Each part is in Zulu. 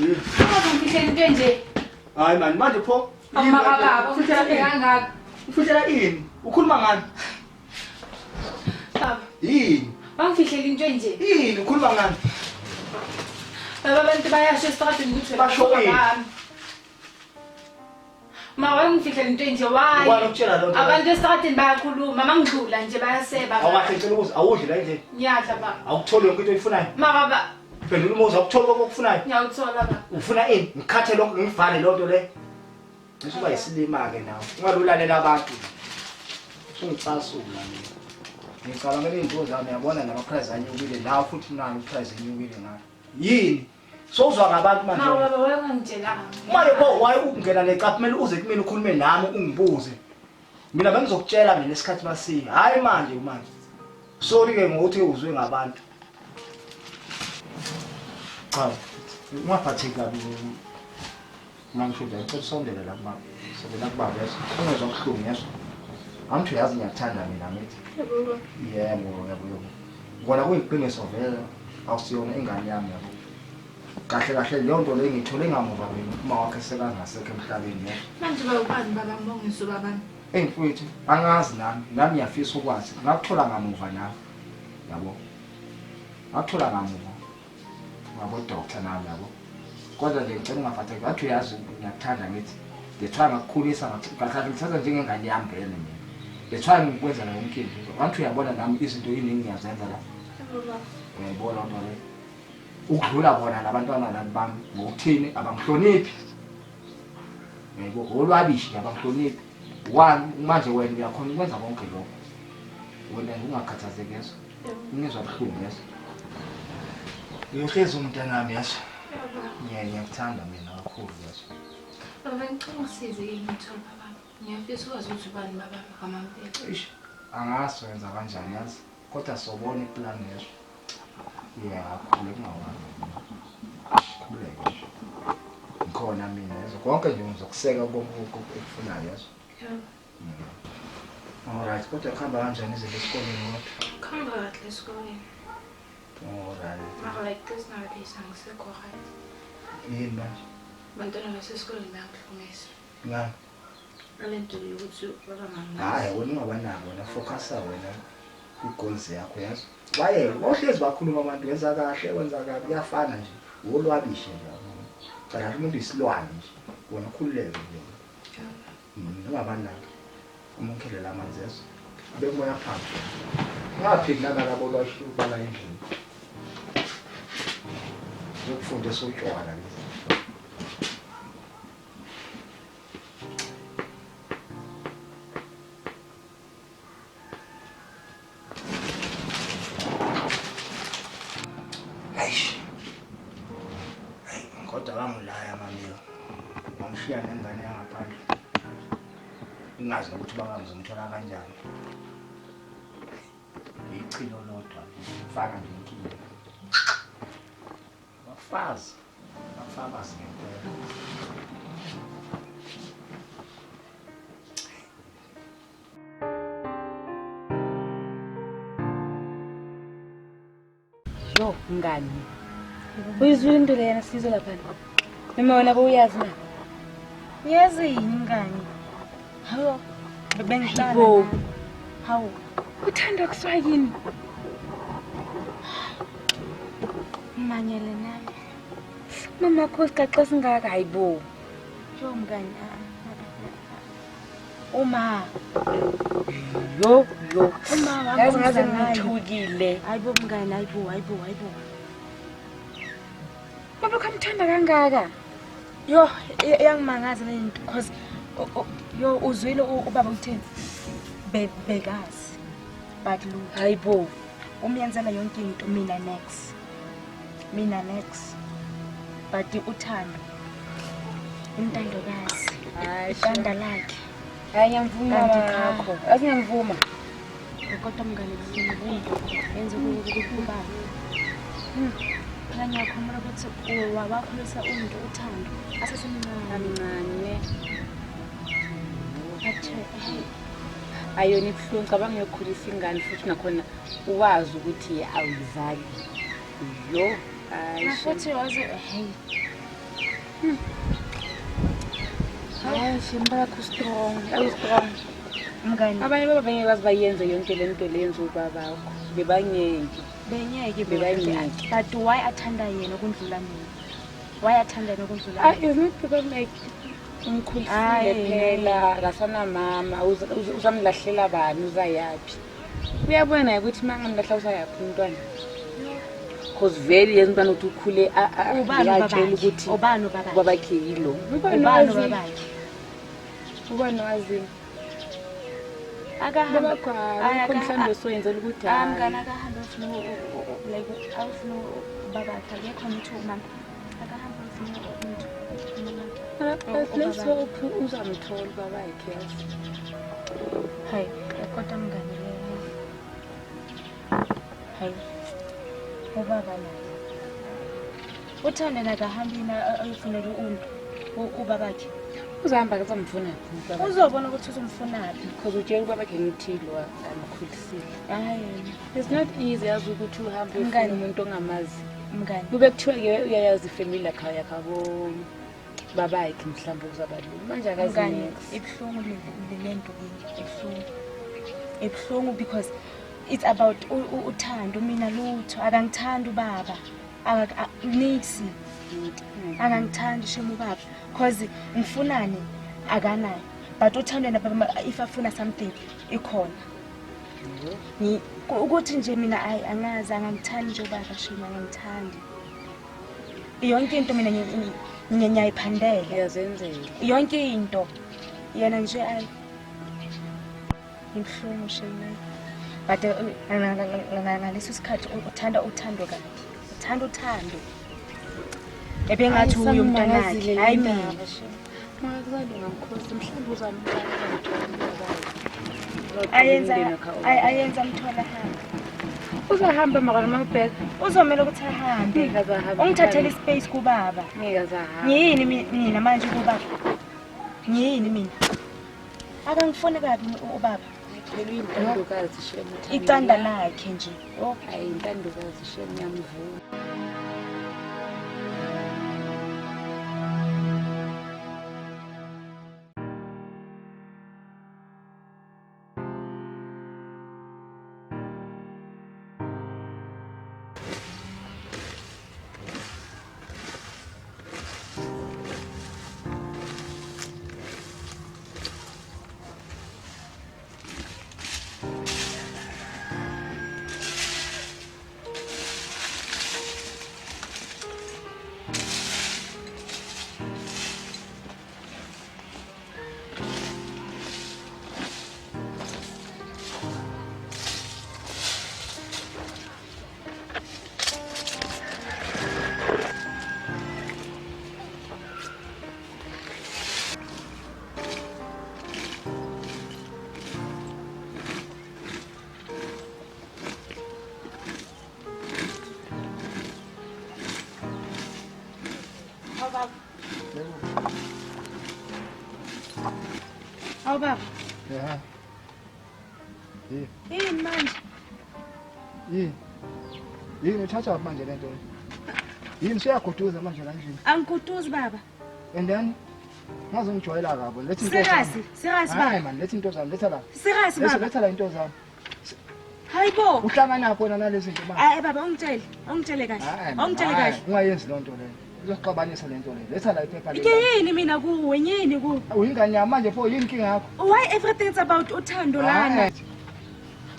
Ngifihlela into nje. Hayi man, manje pho. Baba, ufihlela kangaka. Ufihlela ini? Ukhuluma ngani? Baba. Yini? Bangifihlela into nje. Yini ukhuluma ngani? Baba abantu bayasho esitradini ukuthi basho yini? Mawangifihlela into nje why? Why ukutshela lonto? Abantu esitradini bayakhuluma, mangidlula nje bayaseba. Awakahle ngicela ukuze awudli la endlini. Ngiyadla baba. Awukutholi yonke into oyifunayo. Baba. Phendula umuzi awukutholi konke okufunayo. Ngiyawuthola baba. Ufuna ini? Ngikhathe lonke ngivale lonto le. Ngisuka yisilima ke nawe. Ungalulalela abantu. Ungicasula mina. Ngicabangela izinto zami yabona nama price anyukile nawe futhi nani price enyukile ngayo. Yini? Sowuzwa ngabantu manje. Hawu baba wayengangitshelanga. Manje pho waye ukungena necapha kumele uze kumina ukhulume nami ungibuze. Mina bengizokutshela mina isikhathi masika. Hayi manje manje. Sorry ke ngokuthi uzwe ngabantu. Cha. Ungaphatheki kabi. Mangishuda ngicela usondele la kuma. Sebena kubaba yeso. Ungezwa ubuhlungu yeso. Amthi uyazi ngiyakuthanda mina ngithi. Yebo. Ngona kuyiqiniso vele awusiyona ingane yami yabo. Kahle leyo nto le ngithole ngamuva mina uma wakhe sekangasekho emhlabeni yebo. Manje bayubani baba ngibongiso babani? Mfowethu, angazi nami ngiyafisa ukwazi. Ngakuthola ngamuva nawe. Yabo. Ngakuthola ngamuva. Ngabo doctor nami yabo. Kodwa nje ngicela ungaphatheki. Bathi uyazi ngiyakuthanda ngithi. Ngithwa ngakukhulisa kahle ngithatha njengengane yami vele mina. Ngithwa ngikwenza yonke into. Bathi uyabona nami izinto eziningi ngiyazenza la. Uyayibona lento le. Ukudlula bona labantwana lami bami ngokuthini abangihloniphi. Yebo, olwabishi abangihloniphi. Manje wena uyakhona ukwenza konke lokho. Wena ungakhathazeki yeso. Ngizwa ubuhlungu yeso. Uyohlezi umntanami yeso. Ngiyakuthanda mina kakhulu yeso. Baba ngicela ungisize yini ngithola baba. Ngiyafisa ukwazi ukuthi ubani baba ngamampela. Eish, angazi wenza kanjani yazi. Kodwa sobona iplan yeso. Khuleka ngawami. Khuleka. Ngikhona mina yeso. Konke nje ngizokuseka konke okufunayo yeso. Alright, kodwa khamba kanjani izinto esikoleni kodwa? Khamba kahle esikoleni. Alright. Mara like this nowadays angisekho right. Yini manje? Bantwana basesikoleni bayakuhlumisa. Ngani? Alento yokuthi baba mama. Hayi, wena ungabanako wena focusa wena ku-goals yakho yazi. Waye, ohlezi bakhuluma abantu wenza kahle, wenza kabi kuyafana nje. Wolwabishe nje yabo. Cha umuntu isilwane nje. Wona khululeke nje. Ungabanako. Umukhelela amanzi yeso. Bekumoya phansi. Ngaphi nalabo lwahluka la endlini. Ngokufunda esotshwala lezi. Kodwa bangilaya mamilo. Ngamshiya nengane yangaphandle. Ingazi ukuthi bangazomthola kanjani. Ichilo lodwa ufaka nje inkinga. Bafazi ngempela. Yo ngani. Uyizwile into leyana sizo lapha. Noma wena boyazi na? Yazi yini ngani? Hawo. Bengihlala. Hawo. Uthanda kuswa yini? Manyele nami. Mama khosixaxa singaka hayibo. Jo mngani. Uma. Yo. Uma yazi ngaze ngithukile. Hayibo mngani, hayibo. Baba kamthanda kangaka. Yo yangimangaza lento because yo uzwile ubaba utheni? Bekazi. But look, hayibo. Umyenzela yonke into mina next. But uthando. Intandokazi. Ithanda lakhe. Hayi ngiyamvuma ngakho. Asingiyamvuma. Kodwa mngane yenze ukubaba. Phela ngiyakhombela ukuthi wabakhulisa umuntu uthando asesemncane. Ayona ibuhlungu cabanga yokukhulisa ingane futhi nakhona uwazi ukuthi awuyizali. Yo, futhi wazi Hayi shimba yakho strong, ayi strong. Mngani Abanye baba bengeke bayenze yonke le nto lenza ubabakho. Bebangeke. bengeke Bebangeke. but why athanda yena ukundlula mina? Why athanda yena ukundlula Ah, mina? is not because like umkhulisile phela akasana mama uzamlahlela bani uzayaphi. Uyabona ukuthi mangamlahla uzayaphi umntwana. Cause vele yenza umntwana ukuthi ukhule Ubani ukuthi ubani babakhe? babakhe yilo. Ubani babakhe? Ubani wazi. Akahamba Mhlawumbe soyenzela ukuthi mngani akahamba ufuna like awufuna babakhe akekho umuntu mama akahamba ufuna umuntu let's hope uzamthola babakhe yazi. hayi kodwa mngani hayi ubaba naye uthanda nakahambi na ayofunela ubabakhe Uzahamba ke zamfuna baba. uzobona ukuthi uzomfunaphi Because utshela ubabakhe ngithilo amkhulisile. hayi It's not easy yazi ukuthi uhambe ufuna umuntu ongamazi. mngani Kube kuthiwa ke uyayazi ifamily yakhe yakho babakhe mhlawumbe kuzaba lula. Manje akazi mngani next. ibuhlungu lento ibuhlungu because it's about uthando mina lutho akangithandi ubaba niksi akangithandi shema ubaba because ngifunani akanayo but uthandweni if afuna something ikhona ukuthi nje mina angazi angangithandi nje ubaba shema angangithandi yonke into mina ngiyayiphandela Iyazenzela. yonke into yena nje imhlungu shema but ngaleso sikhathi uthanda uthando kabi uthanda uthando ebengathi uyo umntwana wakhe hayi mina Makuzalunga mkhosi mhlawumbe uzamthola ayenza mthola hamba uzahamba mara mabheka uzomela ukuthi ahambe ungithathele ispace kubaba ngeke azahamba. yini mina manje kubaba yini mina akangifuni kabi ubaba Phela uyintandokazi shema. icanda lakhe nje Hayi intandokazi shema ngiyamvuma. Awu baba Yeah. yini manje Yini uthatha manje lento le? Yini siyaguduza manje kanjani? angikutuzi baba And then ngazongijwayela kabo lethi into serious Hayi baba man lethi into zami letha la. serious baba Letha la into zami. hayibo Uhlangana khona nalezi zinto manje. hayi baba ungitshele kahle Ungayenzi lonto le. Uzoxabanisa lento le. Letha la iphepha le. yini mina kuwe yini kuwe Uyingane yami manje pho yini inkinga yakho? why everything's about uthando lana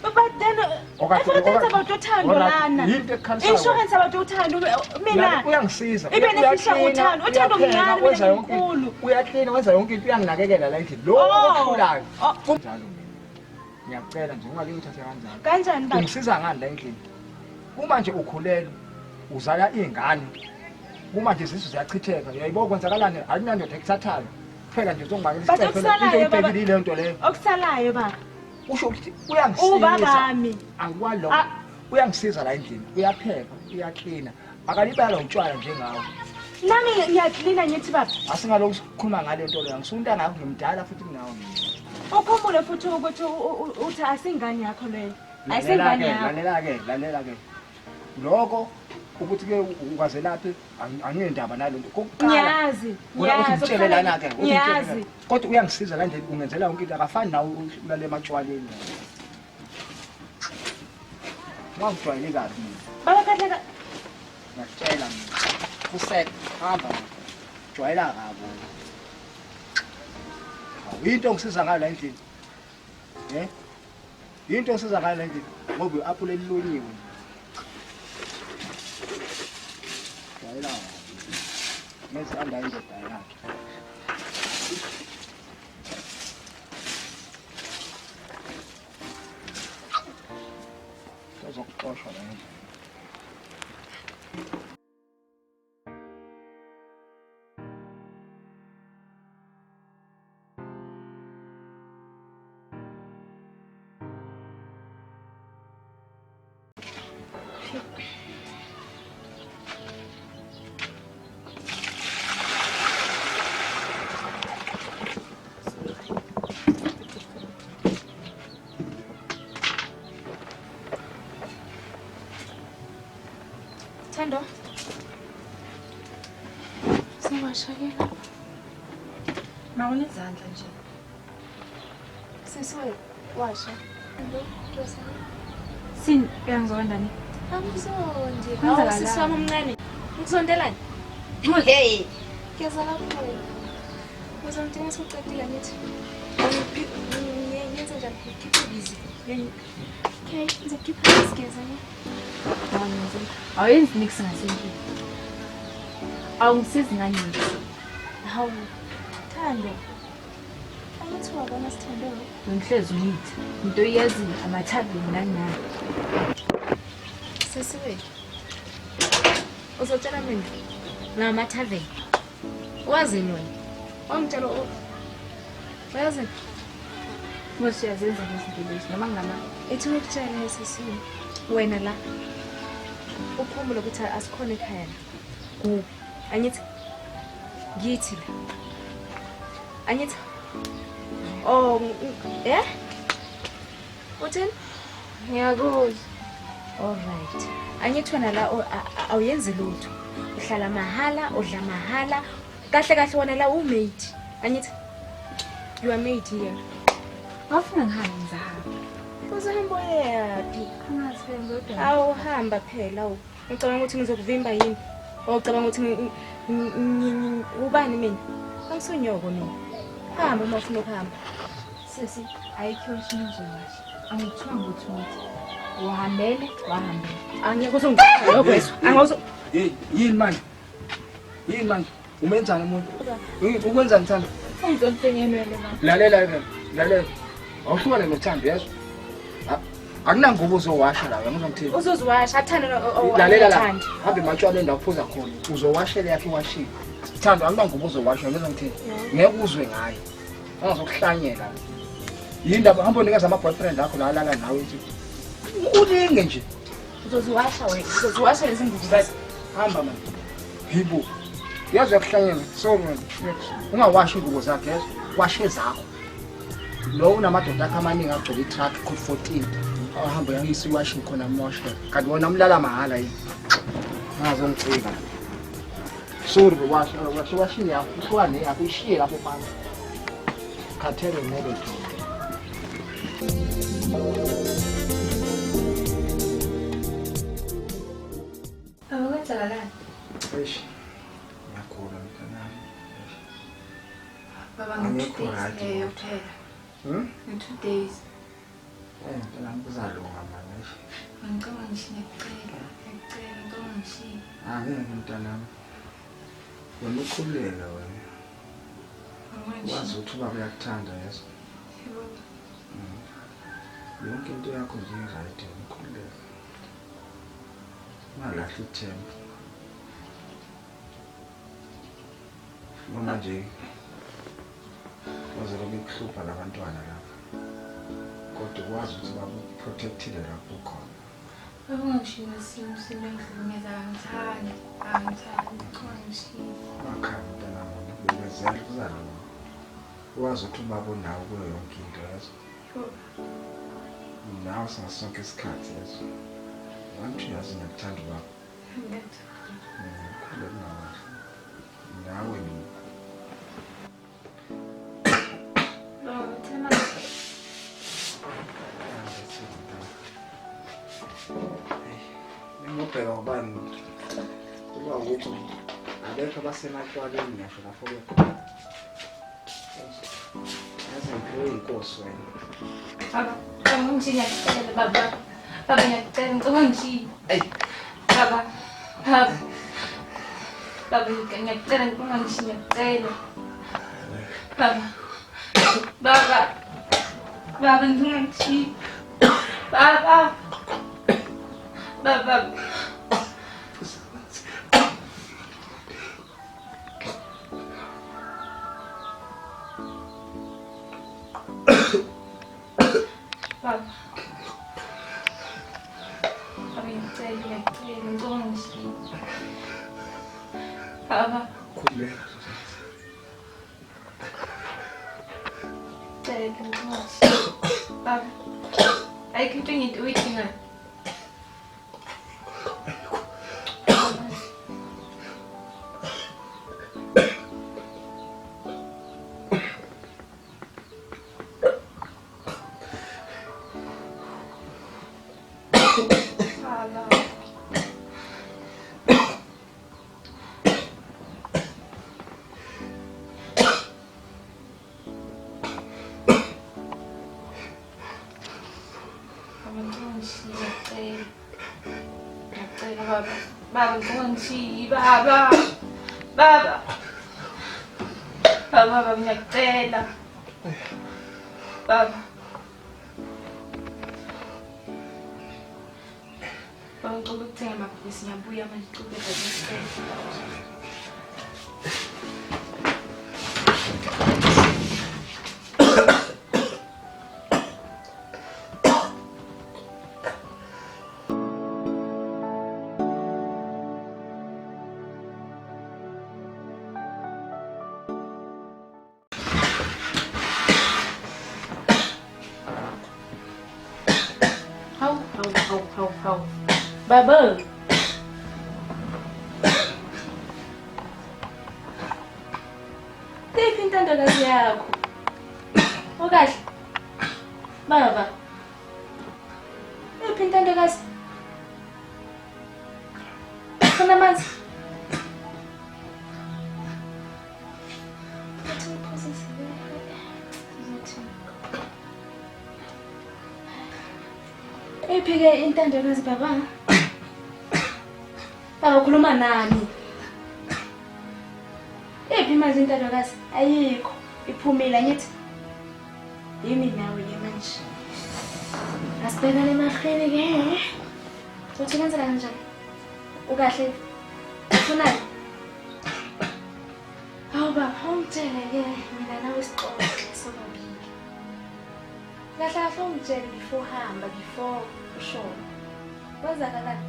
but then everything's about uthando lana Yinto ekhalisayo. insurance about uthando mina Uyangisiza. Ibenefisa uthando. Uthando mncane, wenza mina yonke mkhulu. uyaklina wenza yonke into uyanginakekela la endlini. Lo okhulayo. Njalo mina. Ngiyacela nje ungakingithathe kanjani. kanjani baba Ungisiza ngani la endlini? Uma nje ukhulelwe uzala izingane. Uma nje isisu ziyachitheka. Uyayibona kwenzakalani? Akunandoda ekuthathayo. Kuphela nje uzongibakela But isiqephe. okusalayo baba Into le nto leyo. okusalayo baba Usho ukuthi uyangisiza. ubabami Angikwalo. Uyangisiza la endlini. Uyapheka, uyaklina. Akalibala utshwala njengawe. nami ngiyaklina ngithi baba Asingaloku sikhuluma ngale nto leyo. Ngisunta ngakho ngimdala futhi kunawe. ukhumbule futhi ukuthi uthi asingane yakho leyo ayisengane yakho Lalela ke. Lokho ukuthi ke ukwaze laphi anginendaba nalento kokuqala Ngiyazi, ngitshele lana ke ngiyazi. kodwa uyangisiza kanje ungenzela yonke into akafani nawe ulale ematshwaleni ngakujwayele kabi Baba kahle ngiyakutshela mina kuseka hamba jwayela kabo into ngisiza ngayo la endlini into ngisiza ngayo la endlini ngoba uaphule elilonyiwe jwayela mase anda indoda yakhe zokuxoshwa la endlini Thando. Singashayela. Mawune izandla nje. Sisiwe washa. Thando, Nkosi. Sini uyangizwa ndani? Angizonje. Kwenzakalani? Hawu sisi wami omncane. Ngizondelani? Hey. Ngiyazala kuwe. Uzongidinga sokucedile ngithi. Ngiyenze njani? Keep busy. Okay, ngizokhipha isigeza ne. Awenzi nix ngasendlini. Awungisizi ngani nje. Hawu. Thando. Angithi wabona Sithando. Ngihlezi uyithi. Into iyazi amathaveni nani. Sisiwe. Uzotshela mina ngamathaveni. Wazi wena? Wangitshela wazi? Mose yazenza izinto lezi noma ngama. Ethi ukutshela sisiwe. Wena la. Uphumule ukuthi asikhona ekhaya. Ku angithi ngithi la. Angithi oh uthini? Ngiyakuzwa. Alright. Angithi wena la awuyenzi lutho. Uhlala mahala, udla mahala. Kahle kahle wena la umate. Angithi you are mate here. Ngafuna ngihambe ngizahamba. Uzahamba yapi? Angasebenzi kodwa. Awuhamba phela u. Ngicabanga ukuthi ngizokuvimba yini? Ocabanga ukuthi ubani mina? Angisonyoko mina. Hamba uma ufuna ukuhamba. Sisi ayikho ishinizowasha. Angithiwa nguthuthi. Wahambele. Angeke uzongicela kwesho. Angawuzo yini manje umenzani umuntu ukwenza ngithanda Ungizontenyenwele mama. lalela awuhlukane nothando yazo akunangubo uzowasha la ngizongithini uzoziwasha athanda lalela la hambe ematshwaleni la uphuza khona uzowashela yakhe washile Thando akunangubo uzowasha ngizongithini ngeke uzwe ngayo angazokuhlanyela yindaba hamba unikeza ama boyfriend akho la lala nawe nje ulinge nje uzoziwasha wena uzoziwasha lezi ngubo zakho hamba manje hibo yazi ukuhlanyela so ungawashi ingubo zakhe yazi washe zakho lo unamadoda akhe amaningi agcwele itruck ku14 ahamba yangisi washing khona moshe kanti wona umlala mahala yini ngazongicika sorry washing yakho uhlwane yakho ishiye lapho phansi khathele nelo Awukwenzakalani? eish ngiyakhola mntanami Baba Angekho ngi-2 right, days mama. kuphela. Ngi-2 days. mntanami kuzalunga manje Ngicela ngishiyecela, ngicela ngishiye. angeke mntanami wena ukhululeka wena wazi ukuthi ubaba uyakuthanda yeso yonke into yakho nje right ukhululeka ungalahli ithemba noma nje wazobe bekuhlupha labantwana lapha kodwa ukwazi ukuthi bakuprotectile lapho ukhona Baba ungishiye isimo singihlukumeza angithandi, ngicela ngishiye. makhaya mntanami bekezela kuzalunga wazi ukuthi ubaba unawo kuyo yonke into yeso nawe singasonke isikhathi yeso abantu uyazi ngiyakuthanda ubaba nawe mina ngibheka ubani kuba ukuthi abekho abasematshwaleni ngisho lapho ke yazimpilo inkosi wena baba ngiyacela baba ngiyacela ngicela ngishi baba ngiyacela ngicela ngishi ngiyacela baba ngishi baba I can bring it with you. Baba ngishi baba ngiyacela baba ngicela ukuthenga amaphilisi ngiyabuya manje uqhubeka ngicela How. Baba. Tephi intandakazi yakho. Okahle. Baba. Tephi intandakazi. Khona amanzi. Ephike intandakazi baba. Baba khuluma nami. Ephi manje intandakazi? Ayikho. Iphumile ngithi. Yimi nawe manje. Asibhekane emakheni ke. Sothi kanjani kanjani? Ukahle. Ufunani? Baba, ungitshele ke mina nawe sixoxe sobabili. Kahle ungitshele before ushona. Kwenzakalani?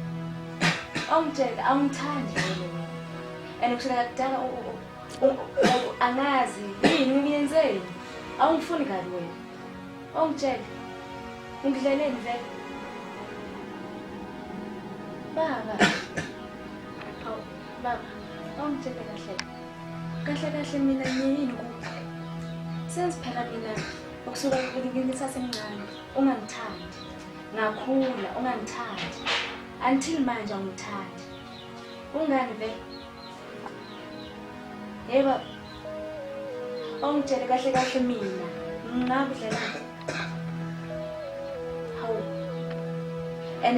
Ungitshele awungithandi wena. And kusela kudala angazi yini ngiyenzeni? Awungifuni kabi wena. Ungitshele. Ungidleleni vele. Baba. Baba, ungitshele kahle mina yini kuphi? Sensiphela mina ukusuka ngisasemncane ungangithandi. Ngakhula ungangithandi. Until manje ungithandi. Ungani vele? Yebo. Ungitshele kahle mina. Ngingakudlela. Hawu. And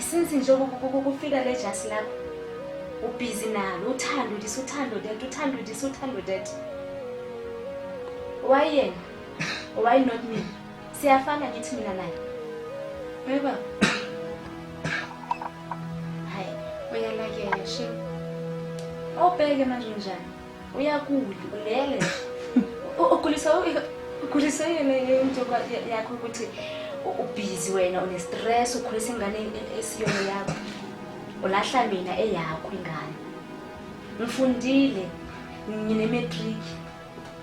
since nje ukufika le just lapho ubusy nalo uthando that. Why yena? Why not me? Siyafana ngithi mina naye. Yebo. Hayi, uyalakela shi. Obheke manje njani? Uyakuli, ulele. Ukulisa yena into yakho ukuthi ubusy wena une stress ukhulisa ingane esiyona yakho. Ulahla mina eyakho ingane. Ngifundile ngine matric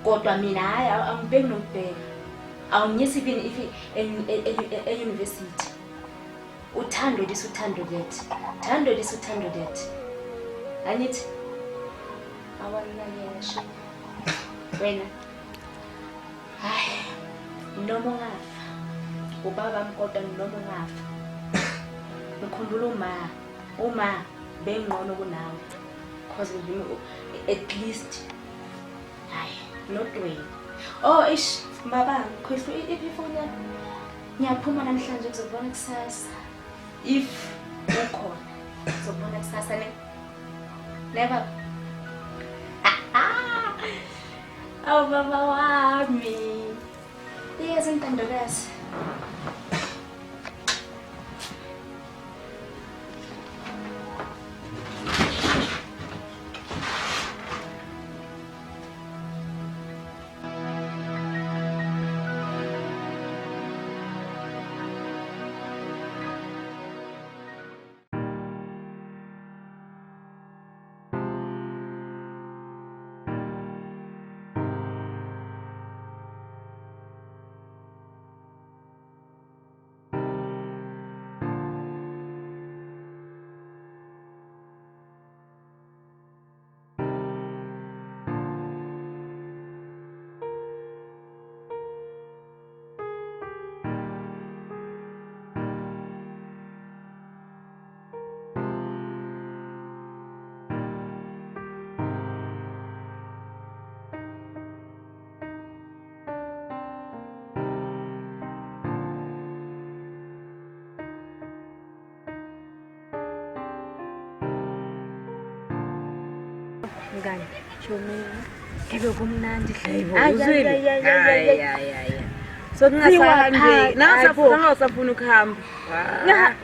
kodwa mina hayi angibheki nokubheka. Awunyisi even if e university. uthando lisi uthando lethi, thando lisi uthando lethi. Angithi awalalela shi wena, hayi noma ungafa ubaba mkodwa noma ungafa ngikhumbula uma bengqono kunawe cause at least hayi not wena. Oh ish baba khohlu ifoni yami ngiyaphuma namhlanje kuzobona kusasa, if ukhona kuzobona kusasa never. Awu baba wami, iyazi intandokazi. Mngani, Chomi, kebe kumnandi Hayibo, Ay, uzwile? ay, ay, ay, ay, ay. Hayi. So kungasahambi. Nawusafuna usafuna ukuhamba.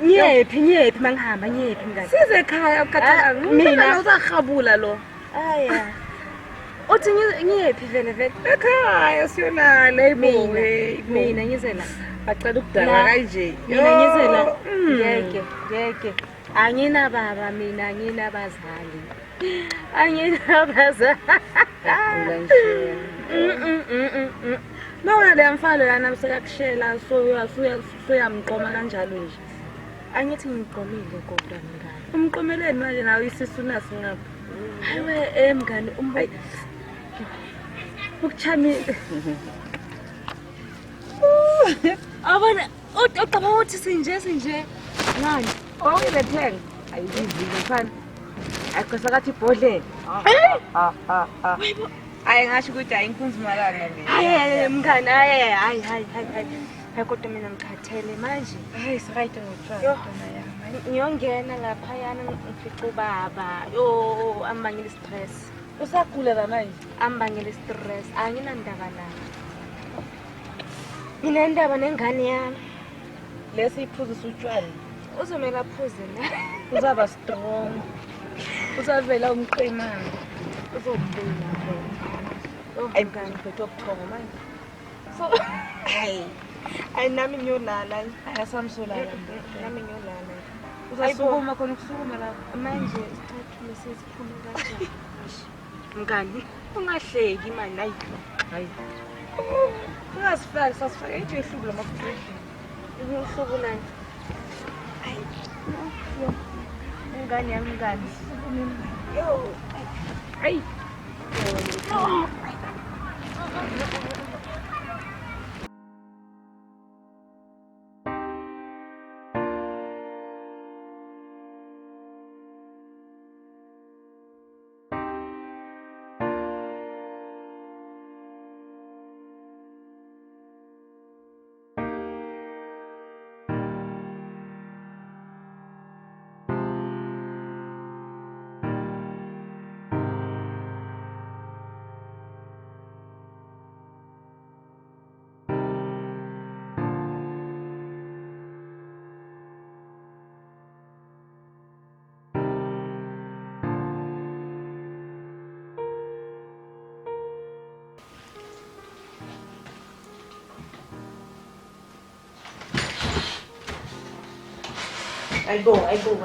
Nyephi mangihamba nyephi mngani. Size ekhaya ukukhathalanga. Mina uzahabula lo. Aya. Uthi nyephi vele. Ekhaya siyolala eyibo. Mina ngizela. Bacela ukudala kanje. Mina ngizela ngeke. Anginababa mina, anginabazali. Anginabazali. Mawona le mfalo yana msekakushela soyamqoma kanjalo nje. Angithi ngiqomile kodwa mngani. Umqomeleni manje nawe isisu naso ngapha. Hayiwe mngani umbayi. Ukuchamile. Abona uqaba uthi sinje ngani? Oyibethenga ayizivile mfana. Akusakathi ibhodlela. Hayi ngasho ukuthi ayinkunzi malanga le. Hayi mngani hayi kodwa mina ngikhathele manje. Hayi sirayite ngotshwala dona yami. Ngiyongena lapha yana ngifica ubaba. Yo ambangela stress. Usagula la manje. Ambangela stress. Anginandaba nayo. Nginendaba nengane yami. Lesi iphuzisa utshwala. Uzomela aphuze la. Uzaba strong. Uzavela umqemane. Uzobula phela. Ayibhani phethe okuthongo manje. So hayi nami ngiyolala. Ayasamsolala Nami ngiyolala. Uzasukuma khona ukusukuma la. Manje isithathu lesiphume kanjani? Mngani ungahleki manje hayi. Ungasifaki sasifake nje ehlubu lamafutha. Uhlubu nani? Mngani yami mngani. Yo. Hayi.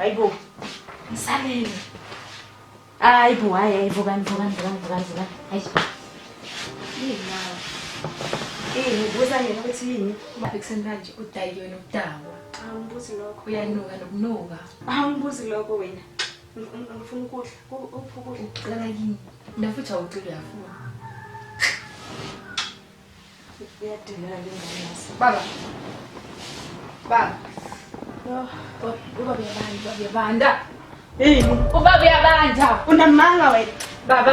Ayibo. Ngisalele. Ayibo, hayi vuka. Hayi. Yini nawe? Ngibuza yena ukuthi yini. Ekuseni kanje udayi wena udakwa. Angibuzi lokho. Uyanuka nokunuka. Angibuzi lokho wena. Ngifuna ukudla. Uphi ukudla? Ucela kini. Nafuthi awucela uyafuna. Uyadinela le ngane yasi. Baba. Baba. Yo, Ubaba uyabanda. yini? Ubaba uyabanda. Unamanga wena. Baba.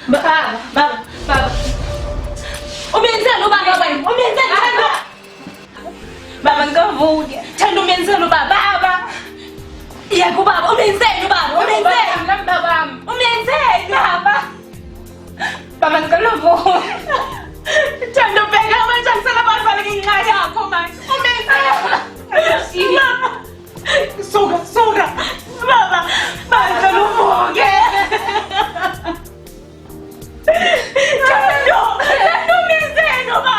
Baba. Umenzela ubaba wena. Umenzela Thando. Baba ngikavuke. Thando umenzela ubaba. Baba. Yebo baba, umenzela ubaba. Umenzela. Baba. Umenzela baba. Baba ngikavuke. Thando bheka manje ngisela abafana ngenxa yakho manje. Umenzela. Suka. Baba ngikavuke. Thando umenzela baba.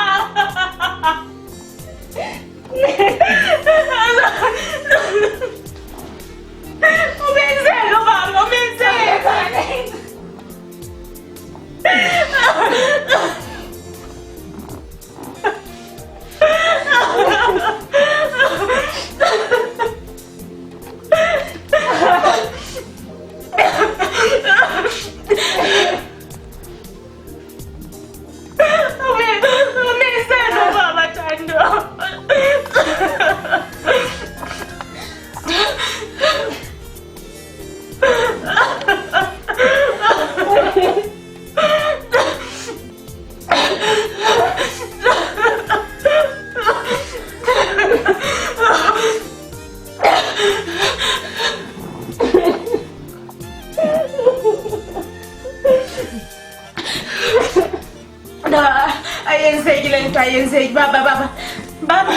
Umenzela baba, umenzela. Umenzela baba Thando. Ayenzekile into ayenzeki baba. Baba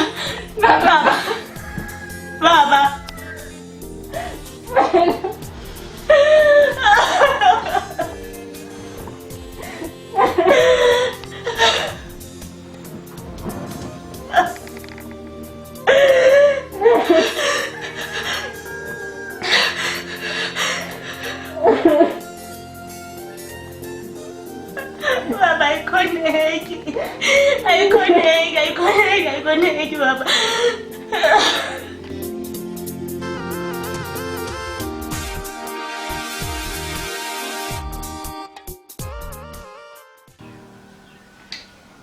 aikoneki baba.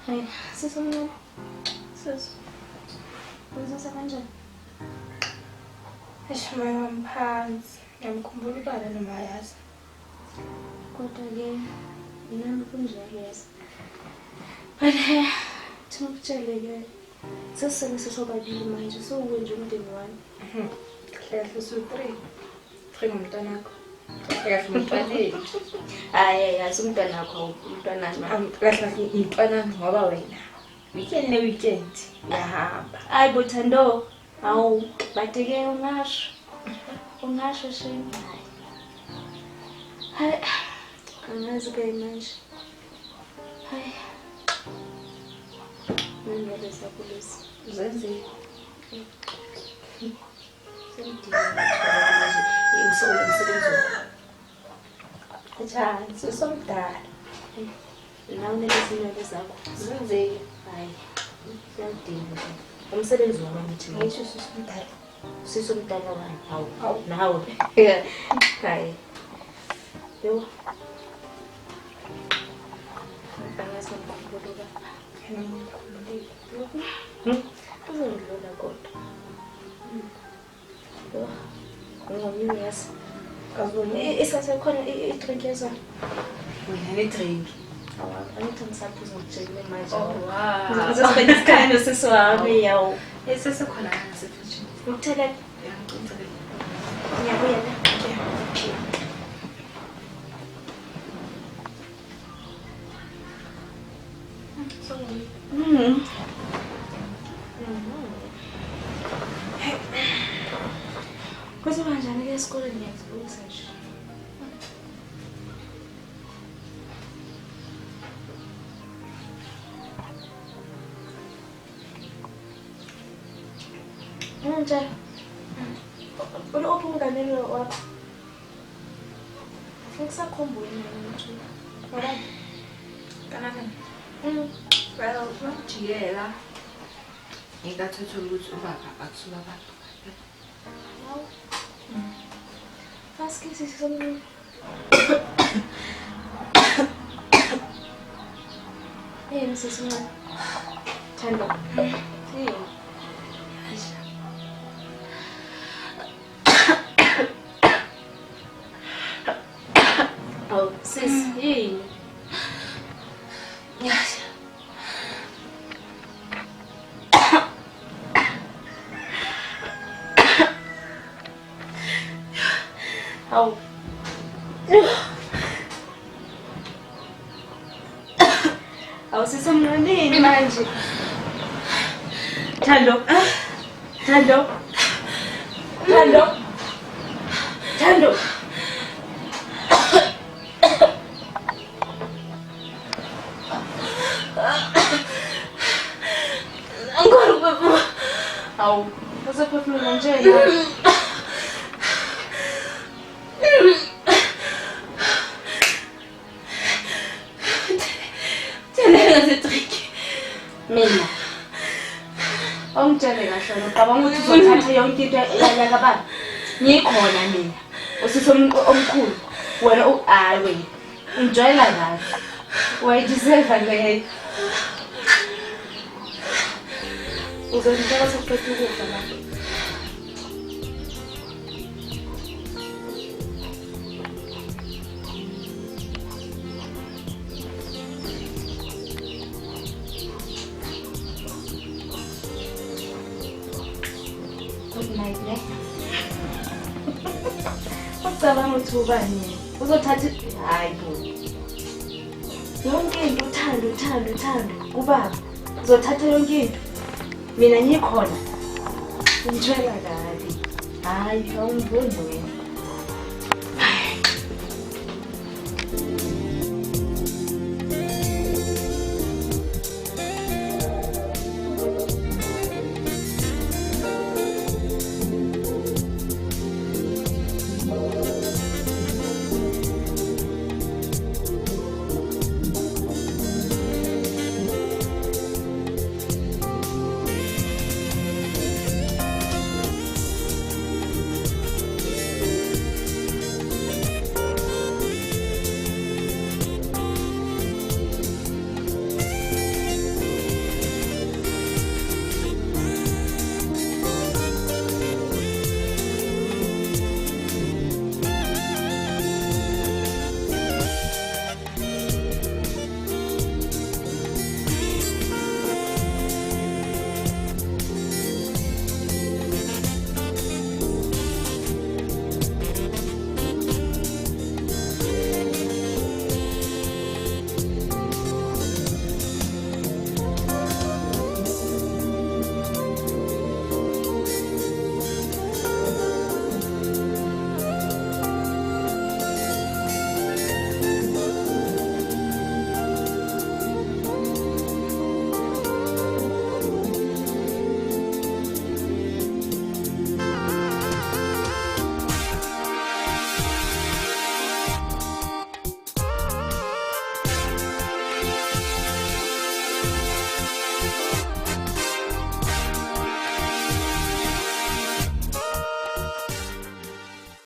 Hai, sesemncane. Uzisa kanjani? Eshimaya ngiphansi. Ngiyamkhumbula ubaba noma yazi. Kodwa-ke nami kunjalo yazi. But ngikutshele-ke sesisele sisobabili manje sowuwe nje umndeni wami. Kahle su-3. 3 ngomntanakho. Kahle umntwaneni. Hayi yazi umntwanakho umntwanami. Kahle umntwanami ngoba wena. Weekend ne-weekend uyahamba. Hayi bo Thando. Hawu bade-ke ungasho shame. Hayi angazi-ke manje. Hayi nangiyale sakulisi Zenzile. umsebenzi Njani? Sesomdala. nawe nezinwele zakho. Zenzile. Hayi siyadinga nje umsebenzi wami uthi Ngisho sesomdala. sisomdala wani hawu Hawu. nawe hayi yo angazi ngikhumbula uzongidlula kodwa yo ngomini yazi isasekhona i-drink yezona Wena ne-drink. angithi ngisaphuza ngijekile manje Oh, wow. ngizosibeka isikhando sesiwami yawo Sesekhona ngasefrijini. ngikuthelela Ngiyacela. ngiyabuya la kuzoba njani-ke esikoleni ngiyazibuyisa nje Njani? Uphi umnganeni wakho? Ngisakhumbula mina ukuthi. Wabani? Kanakani? Well, ngijiyela. Ngikathola ukuthi ubaba akusuka abantu. Hawu. Fast kiss something. Hey, Mrs. Mncane. Thando. Hey. Oh, sis, yini? Yes. Oh. Awusisomnqandini manje. Thando. Thando. Thando. Thando. Angora baba. Awu, uzophefumula nje na. Mina ongitshele kahle ngicabanga ukuthi uzothatha yonke into yakababa ngikhona mina usisi omkhulu wena hayi wena enjoyela kahle wayideserve leyo uzongitshela sokuqeda ukudla lapho. Good night, ne? Ucabanga ukuthi ubani? Uzothatha hayi bo. Yonke into uthando kubaba. Uzothatha yonke into. Mina ngikhona. Ngitshela kabi. Hayi, awungiboni wena.